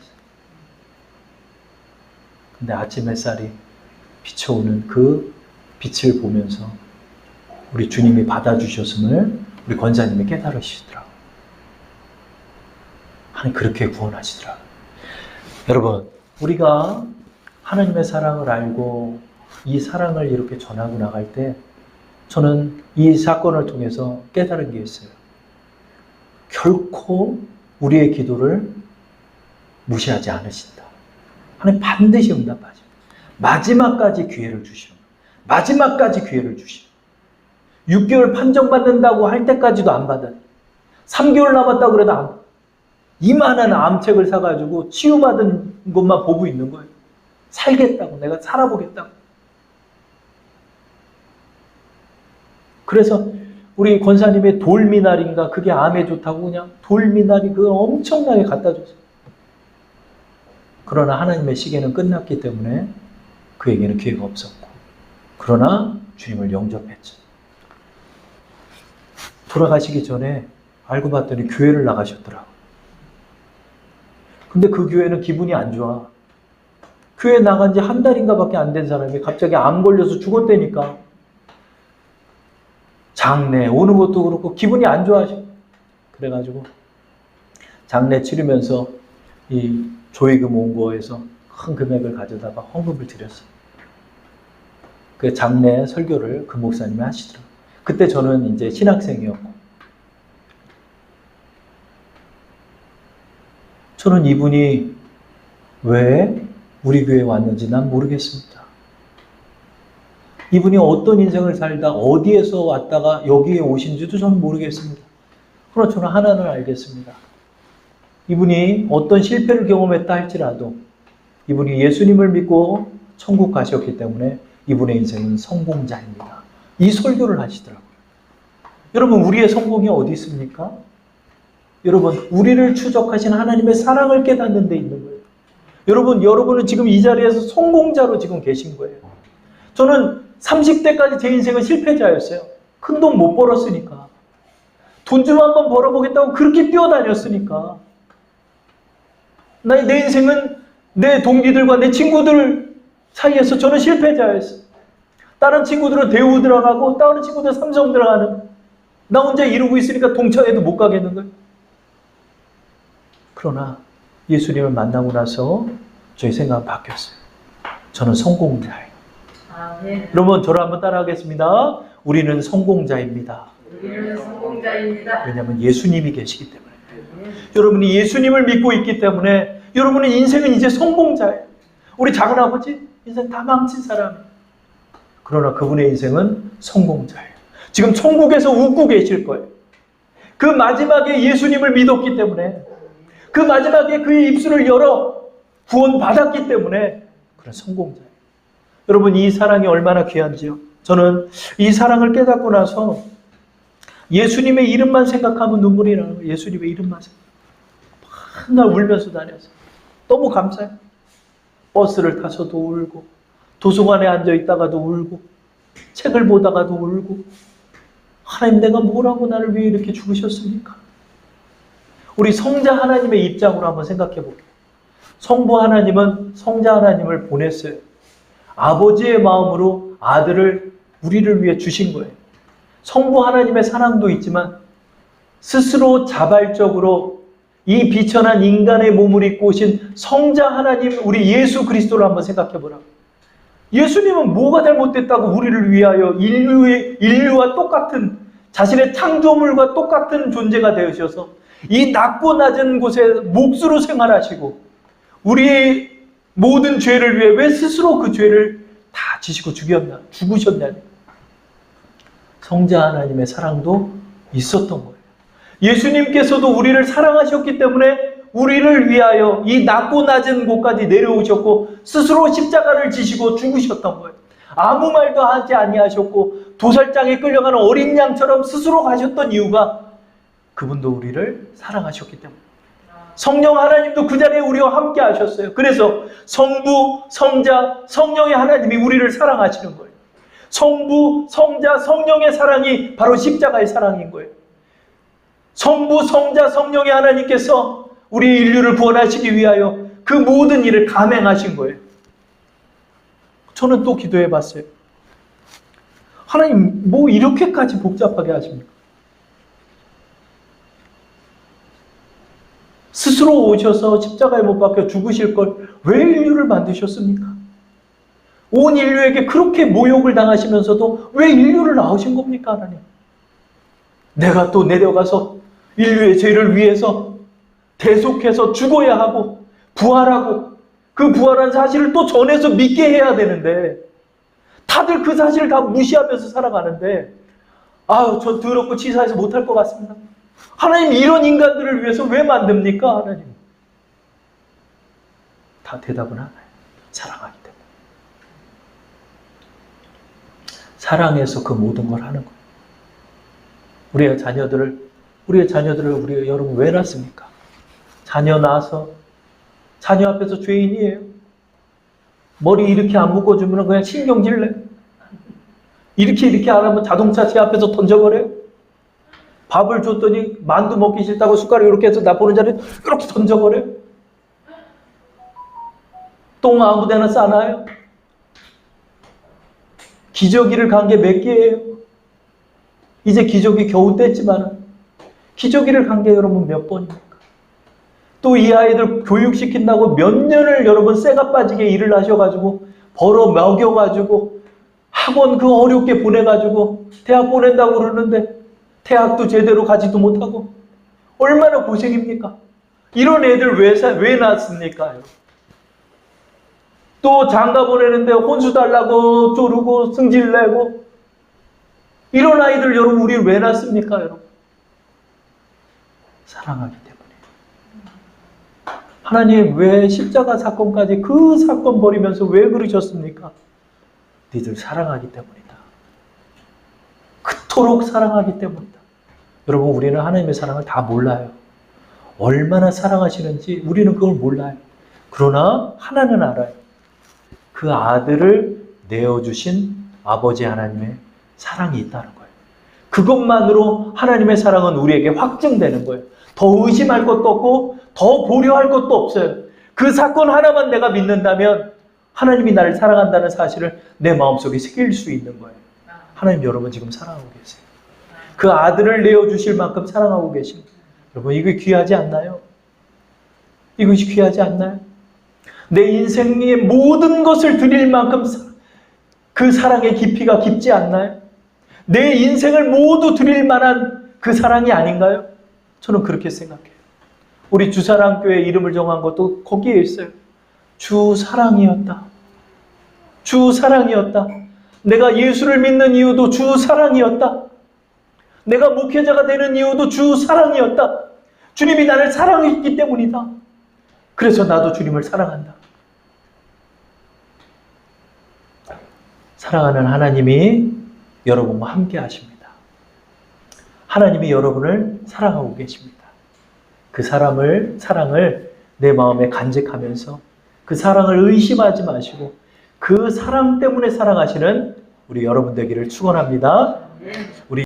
근데 아침 햇살이 비춰오는 그 빛을 보면서 우리 주님이 받아주셨음을 우리 권사님이 깨달으시더라고요. 하나님 그렇게 구원하시더라고요. 여러분, 우리가 하나님의 사랑을 알고 이 사랑을 이렇게 전하고 나갈 때 저는 이 사건을 통해서 깨달은 게 있어요. 결코 우리의 기도를 무시하지 않으신다. 하나님 반드시 응답하십니다. 마지막까지 기회를 주시는 거예요. 마지막까지 기회를 주시는 거예요. 6개월 판정받는다고 할 때까지도 안 받아요. 3개월 남았다고 그래도 안 받아요. 이만한 암책을 사가지고 치유받은 것만 보고 있는 거예요. 살겠다고, 내가 살아보겠다고. 그래서 우리 권사님의 돌미나리인가 그게 암에 좋다고 그냥 돌미나리 그거 엄청나게 갖다 줬어요. 그러나 하나님의 시계는 끝났기 때문에 그에게는 기회가 없었고 그러나 주님을 영접했죠. 돌아가시기 전에 알고 봤더니 교회를 나가셨더라고요. 근데 그 교회는 기분이 안 좋아. 교회 나간 지 한 달인가 밖에 안 된 사람이 갑자기 암 걸려서 죽었다니까. 장례 오는 것도 그렇고 기분이 안 좋아져. 그래가지고 장례 치르면서 이 조의금 온 거에서 큰 금액을 가져다가 헌금을 드렸어요. 그 장례 설교를 그 목사님이 하시더라고요. 그때 저는 이제 신학생이었고, 저는 이분이 왜 우리 교회에 왔는지 난 모르겠습니다. 이분이 어떤 인생을 살다 어디에서 왔다가 여기에 오신지도 저는 모르겠습니다. 그러나 저는 하나는 알겠습니다. 이분이 어떤 실패를 경험했다 할지라도 이분이 예수님을 믿고 천국 가셨기 때문에 이분의 인생은 성공자입니다. 이 설교를 하시더라고요. 여러분, 우리의 성공이 어디 있습니까? 여러분, 우리를 추적하신 하나님의 사랑을 깨닫는 데 있는 거예요. 여러분은 지금 이 자리에서 성공자로 지금 계신 거예요. 저는 30대까지 제 인생은 실패자였어요. 큰 돈 못 벌었으니까. 돈 좀 한번 벌어보겠다고 그렇게 뛰어다녔으니까. 내 인생은 내 동기들과 내 친구들 사이에서 저는 실패자였어요. 다른 친구들은 대우 들어가고 다른 친구들은 삼성 들어가는, 나 혼자 이루고 있으니까 동창회도 못 가겠는 거예요. 그러나 예수님을 만나고 나서 저희 생각은 바뀌었어요. 저는 성공자예요. 네. 여러분, 저를 한번 따라하겠습니다. 우리는 성공자입니다. 우리는 성공자입니다. 왜냐하면 예수님이 계시기 때문에. 여러분이 예수님을 믿고 있기 때문에 여러분의 인생은 이제 성공자예요. 우리 작은아버지 인생 다 망친 사람이에요. 그러나 그분의 인생은 성공자예요. 지금 천국에서 웃고 계실 거예요. 그 마지막에 예수님을 믿었기 때문에, 그 마지막에 그의 입술을 열어 구원받았기 때문에 그런 성공자예요. 여러분, 이 사랑이 얼마나 귀한지요. 저는 이 사랑을 깨닫고 나서 예수님의 이름만 생각하면 눈물이 나는 거예요. 예수님의 이름만 생각하면. 맨날 울면서 다녔어요. 너무 감사해요. 버스를 타서도 울고, 도서관에 앉아있다가도 울고, 책을 보다가도 울고, 하나님, 내가 뭐라고 나를 위해 이렇게 죽으셨습니까? 우리 성자 하나님의 입장으로 한번 생각해 볼게요. 성부 하나님은 성자 하나님을 보냈어요. 아버지의 마음으로 아들을 우리를 위해 주신 거예요. 성부 하나님의 사랑도 있지만 스스로 자발적으로 이 비천한 인간의 몸을 입고 오신 성자 하나님, 우리 예수 그리스도를 한번 생각해 보라고. 예수님은 뭐가 잘못됐다고 우리를 위하여 인류와 똑같은, 자신의 창조물과 똑같은 존재가 되으셔서 이 낮고 낮은 곳에 몫으로 생활하시고 우리의 모든 죄를 위해 왜 스스로 그 죄를 다 지시고 죽으셨냐니. 성자 하나님의 사랑도 있었던 거예요. 예수님께서도 우리를 사랑하셨기 때문에 우리를 위하여 이 낮고 낮은 곳까지 내려오셨고 스스로 십자가를 지시고 죽으셨던 거예요. 아무 말도 하지 아니하셨고 도살장에 끌려가는 어린 양처럼 스스로 가셨던 이유가 그분도 우리를 사랑하셨기 때문에. 성령 하나님도 그 자리에 우리와 함께 하셨어요. 그래서 성부, 성자, 성령의 하나님이 우리를 사랑하시는 거예요. 성부, 성자, 성령의 사랑이 바로 십자가의 사랑인 거예요. 성부, 성자, 성령의 하나님께서 우리 인류를 구원하시기 위하여 그 모든 일을 감행하신 거예요. 저는 또 기도해 봤어요. 하나님, 뭐 이렇게까지 복잡하게 하십니까? 스스로 오셔서 십자가에 못 박혀 죽으실 걸 왜 인류를 만드셨습니까? 온 인류에게 그렇게 모욕을 당하시면서도 왜 인류를 낳으신 겁니까, 하나님? 내가 또 내려가서 인류의 죄를 위해서 대속해서 죽어야 하고 부활하고 그 부활한 사실을 또 전해서 믿게 해야 되는데 다들 그 사실을 다 무시하면서 살아가는데, 아유, 저 더럽고 치사해서 못할 것 같습니다. 하나님, 이런 인간들을 위해서 왜 만듭니까, 하나님? 다 대답은 하나요. 사랑하기 때문에. 사랑해서 그 모든 걸 하는 거예요. 우리의 자녀들을 우리 여러분 왜 낳습니까? 자녀 낳아서 자녀 앞에서 죄인이에요. 머리 이렇게 안 묶어주면 그냥 신경질 내. 이렇게 안 하면 자동차 제 앞에서 던져버려요. 밥을 줬더니 만두 먹기 싫다고 숟가락 이렇게 해서 나 보는 자리에 이렇게 던져버려요. 똥 아무데나 싸나요? 기저귀를 간 게 몇 개예요? 이제 기저귀 겨우 뗐지만 기저귀를 간 게 여러분 몇 번입니까? 또 이 아이들 교육시킨다고 몇 년을 여러분 쇠가 빠지게 일을 하셔가지고 벌어 먹여가지고 학원 그 어렵게 보내가지고 대학 보낸다고 그러는데 대학도 제대로 가지도 못하고 얼마나 고생입니까? 이런 애들 왜 낳습니까? 또 장가 보내는데 혼수 달라고 쪼르고 승질 내고 이런 아이들 여러분 우리 왜 낳습니까? 여러분 사랑하기 때문에. 하나님 왜 십자가 사건까지 그 사건 벌이면서 왜 그러셨습니까? 니들 사랑하기 때문이다. 그토록 사랑하기 때문이다. 여러분 우리는 하나님의 사랑을 다 몰라요. 얼마나 사랑하시는지 우리는 그걸 몰라요. 그러나 하나는 알아요. 그 아들을 내어주신 아버지 하나님의 사랑이 있다는 거예요. 그것만으로 하나님의 사랑은 우리에게 확증되는 거예요. 더 의심할 것도 없고 더 보려할 것도 없어요. 그 사건 하나만 내가 믿는다면 하나님이 나를 사랑한다는 사실을 내 마음속에 새길 수 있는 거예요. 하나님 여러분 지금 사랑하고 계세요. 그 아들을 내어주실 만큼 사랑하고 계십니다. 여러분 이거 귀하지 않나요? 이것이 귀하지 않나요? 내 인생의 모든 것을 드릴 만큼 그 사랑의 깊이가 깊지 않나요? 내 인생을 모두 드릴 만한 그 사랑이 아닌가요? 저는 그렇게 생각해요. 우리 주사랑교회 이름을 정한 것도 거기에 있어요. 주 사랑이었다. 주 사랑이었다. 내가 예수를 믿는 이유도 주 사랑이었다. 내가 목회자가 되는 이유도 주 사랑이었다. 주님이 나를 사랑했기 때문이다. 그래서 나도 주님을 사랑한다. 사랑하는 하나님이 여러분과 함께 하십니다. 하나님이 여러분을 사랑하고 계십니다. 그 사랑을 내 마음에 간직하면서 그 사랑을 의심하지 마시고 그 사랑 때문에 사랑하시는 우리 여러분 되기를 축원합니다. 우리